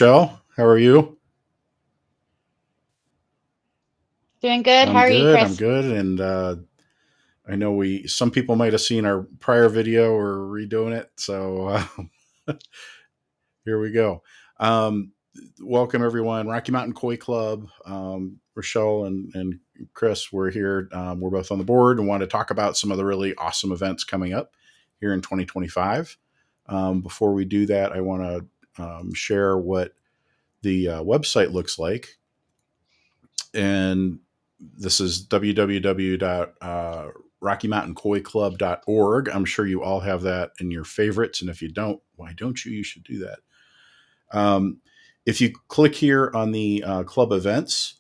Michelle, how are you? Doing good. How I'm are you, good. I'm Chris? good. And I know some people might have seen our prior video or redoing it. So here we go. Um, Welcome, everyone. Rocky Mountain Koi Club. Rochelle and Chris, we're here. We're both on the board and want to talk about some of the really awesome events coming up here in 2025. Before we do that, I want to share what the website looks like. And this is www.rockymountainkoiclub.org. I'm sure you all have that in your favorites. And if you don't, why don't you? You should do that. Um, if you click here on the club events,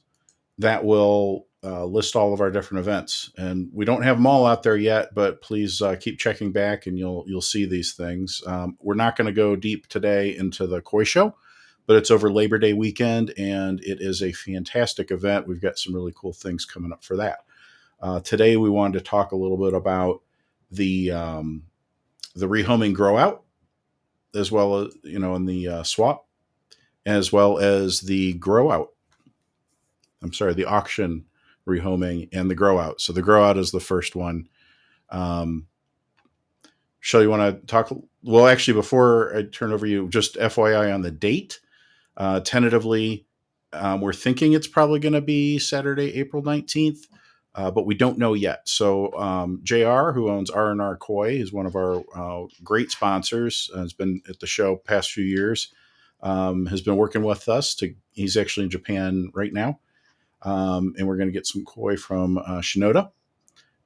that will list all of our different events. And we don't have them all out there yet, but please keep checking back and you'll see these things. We're not going to go deep today into the koi show, but it's over Labor Day weekend and it is a fantastic event. We've got some really cool things coming up for that. Today we wanted to talk a little bit about the rehoming grow out, as well as in the swap, as well as the grow out. I'm sorry, the auction rehoming and the grow out. So the grow out is the first one. Um, Shell, you want to talk? Well, actually, before I turn over you, just FYI on the date. Tentatively, we're thinking it's probably going to be Saturday, April 19th, but we don't know yet. So JR, who owns R&R Koi, is one of our great sponsors, has been at the show past few years, has been working with us. He's actually in Japan right now, and we're going to get some koi from Shinoda.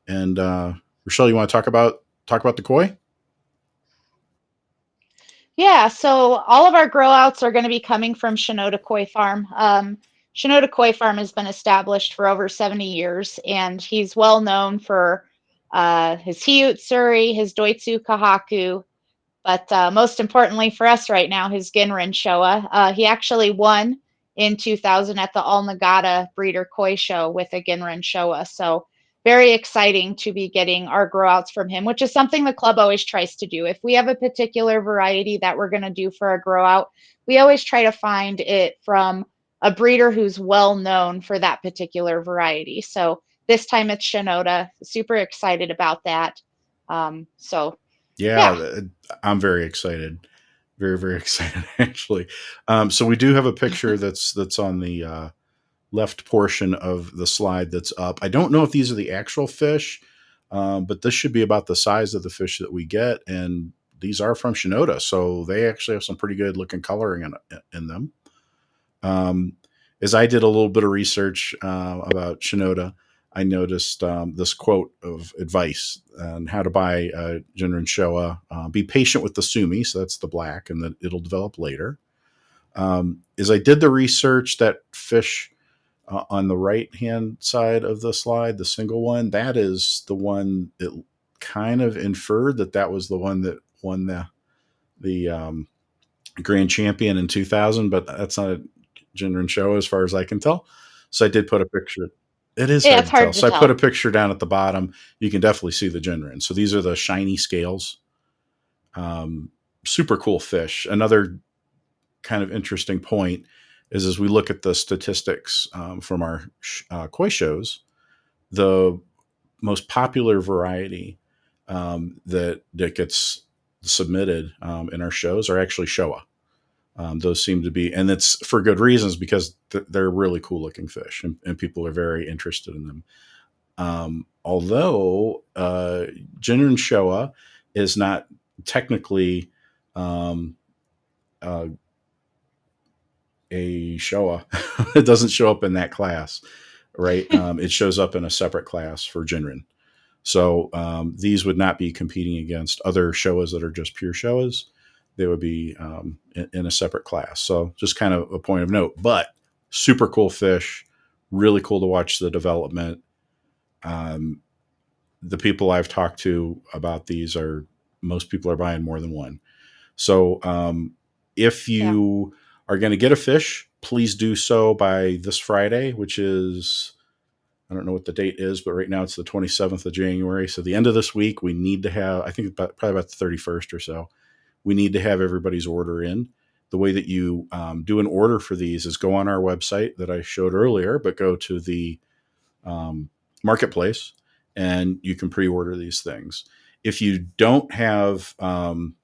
And Rochelle, you want to talk about the koi? Yeah, so all of our grow outs are going to be coming from Shinoda Koi Farm. Shinoda Koi Farm has been established for over 70 years, and he's well known for his Hiutsuri, his Doitsu Kahaku, but most importantly for us right now, his Ginrin Showa. He actually won in 2000 at the All Nagata Breeder Koi Show with a Ginrin Showa. So very exciting to be getting our grow outs from him, which is something the club always tries to do. If we have a particular variety that we're going to do for a grow out, we always try to find it from a breeder who's well known for that particular variety. So this time it's Shinoda. Super excited about that. So yeah. Yeah, I'm very excited. Very, very excited, actually. So we do have a picture that's on the left portion of the slide that's up. I don't know if these are the actual fish, but this should be about the size of the fish that we get, and these are from Shinoda, so they actually have some pretty good looking coloring in them. Um, as I did a little bit of research about Shinoda, I noticed this quote of advice on how to buy Ginrin Showa. Be patient with the sumi, so that's the black, and that it'll develop later. As I did the research, that fish on the right hand side of the slide, the single one, that is the one that kind of inferred that was the one that won the grand champion in 2000, but that's not a Ginrin show as far as I can tell. So I did put a picture. It is Yeah, hard it's to tell. hard to So I put a tell. picture down at the bottom. You can definitely see the Ginrin. So these are the shiny scales. Um, Super cool fish. Another kind of interesting point is as we look at the statistics from our koi shows, the most popular variety that gets submitted in our shows are actually Showa. Those seem to be, and it's for good reasons because they're really cool looking fish, and people are very interested in them. Although Ginrin Showa is not technically um, uh, a Showa, it doesn't show up in that class, right? It shows up in a separate class for Ginrin. So these would not be competing against other Showas that are just pure Showas. They would be in a separate class. So just kind of a point of note, but super cool fish, really cool to watch the development. Um, the people I've talked to about these are most people are buying more than one. So if Yeah. you are going to get a fish, please do so by this Friday, which is I don't know what the date is, but right now it's the 27th of January. So the end of this week, we need to have, I think probably about the 31st or so, we need to have everybody's order in the way that you do an order for these is go on our website that I showed earlier, but go to the um, marketplace and you can pre-order these things. If you don't have an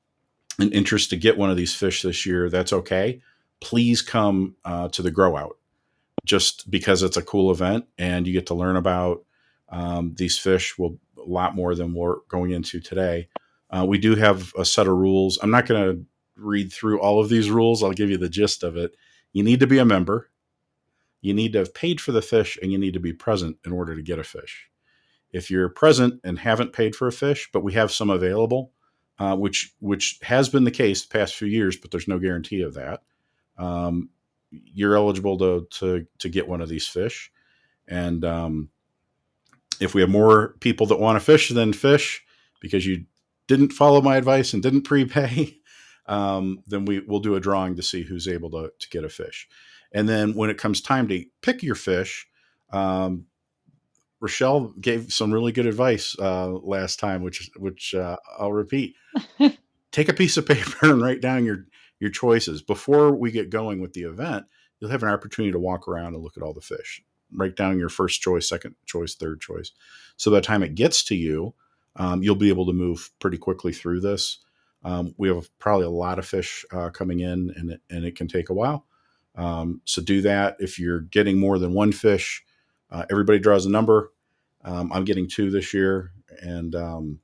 interest to get one of these fish this year, that's okay. Please come to the grow out, just because it's a cool event and you get to learn about these fish will a lot more than we're going into today. We do have a set of rules. I'm not going to read through all of these rules. I'll give you the gist of it. You need to be a member. You need to have paid for the fish, and you need to be present in order to get a fish. If you're present and haven't paid for a fish, but we have some available, which has been the case the past few years, but there's no guarantee of that. Um, you're eligible to get one of these fish, and if we have more people that want to fish than fish because you didn't follow my advice and didn't prepay, then we'll do a drawing to see who's able to get a fish. And then when it comes time to pick your fish, um, Rochelle gave some really good advice last time, which I'll repeat. Take a piece of paper and write down your choices before we get going with the event. You'll have an opportunity to walk around and look at all the fish. Write down your first choice, second choice, third choice. So by the time it gets to you, you'll be able to move pretty quickly through this. We have probably a lot of fish coming in, and it can take a while. So do that. If you're getting more than one fish, everybody draws a number. I'm getting two this year, and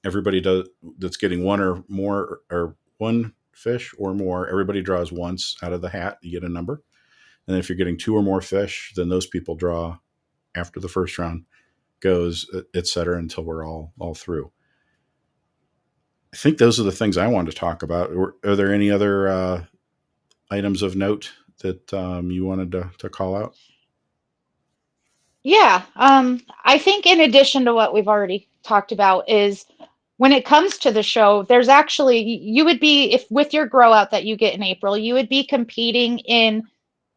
everybody does that's getting one or more, or one fish or more. Everybody draws once out of the hat. You get a number, and if you're getting two or more fish, then those people draw after the first round goes, et cetera, until we're all through. I think those are the things I wanted to talk about. Are there any other items of note that you wanted to call out? Yeah, I think in addition to what we've already talked about is when it comes to the show, there's actually you would be if with your grow out that you get in April, you would be competing in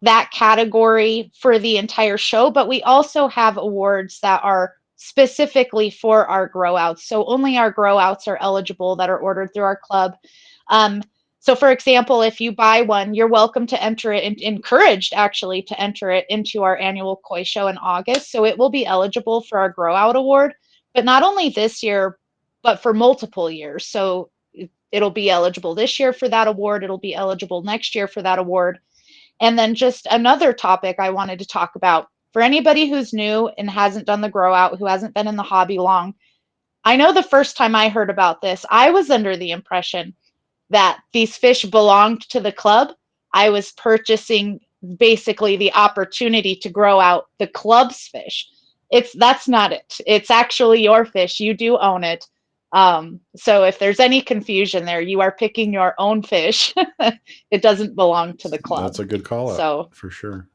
that category for the entire show, but we also have awards that are specifically for our grow outs. So only our grow outs are eligible that are ordered through our club. Um, so, for example, if you buy one, you're welcome to enter it and encouraged actually to enter it into our annual koi show in August. So it will be eligible for our grow out award, but not only this year, but for multiple years. So it'll be eligible this year for that award. It'll be eligible next year for that award. And then just another topic I wanted to talk about for anybody who's new and hasn't done the grow out, who hasn't been in the hobby long. I know the first time I heard about this, I was under the impression that these fish belonged to the club. I was purchasing basically the opportunity to grow out the club's fish. That's not it. It's actually your fish. You do own it. So if there's any confusion there, you are picking your own fish. It doesn't belong to the That's club. a good call out So for sure.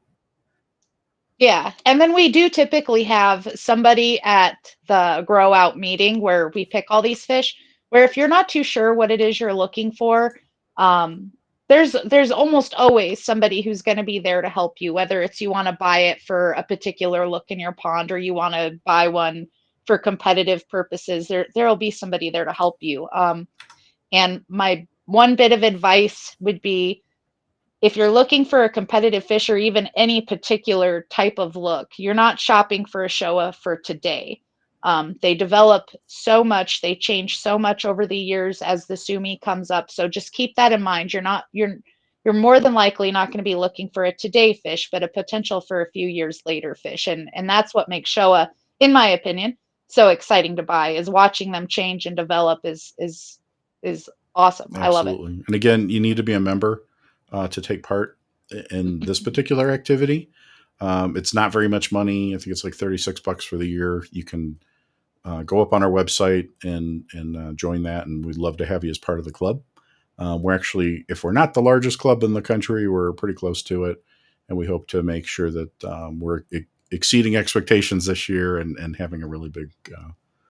yeah, and then we do typically have somebody at the grow out meeting where we pick all these fish. Where if you're not too sure what it is you're looking for, um, there's almost always somebody who's going to be there to help you. Whether it's you want to buy it for a particular look in your pond, or you want to buy one for competitive purposes, there'll be somebody there to help you. And my one bit of advice would be if you're looking for a competitive fish or even any particular type of look, you're not shopping for a Showa for today. They develop so much, they change so much over the years as the Sumi comes up. So just keep that in mind. You're more than likely not going to be looking for a today fish, but a potential for a few years later fish. And that's what makes Showa, in my opinion, so exciting to buy is watching them change and develop is awesome. I love it. Absolutely. And again, you need to be a member to take part in this particular activity. It's not very much money. I think it's like $36 for the year. You can go up on our website and join that, and we'd love to have you as part of the club. We're actually, if we're not the largest club in the country, we're pretty close to it, and we hope to make sure that we're exceeding expectations this year and having a really big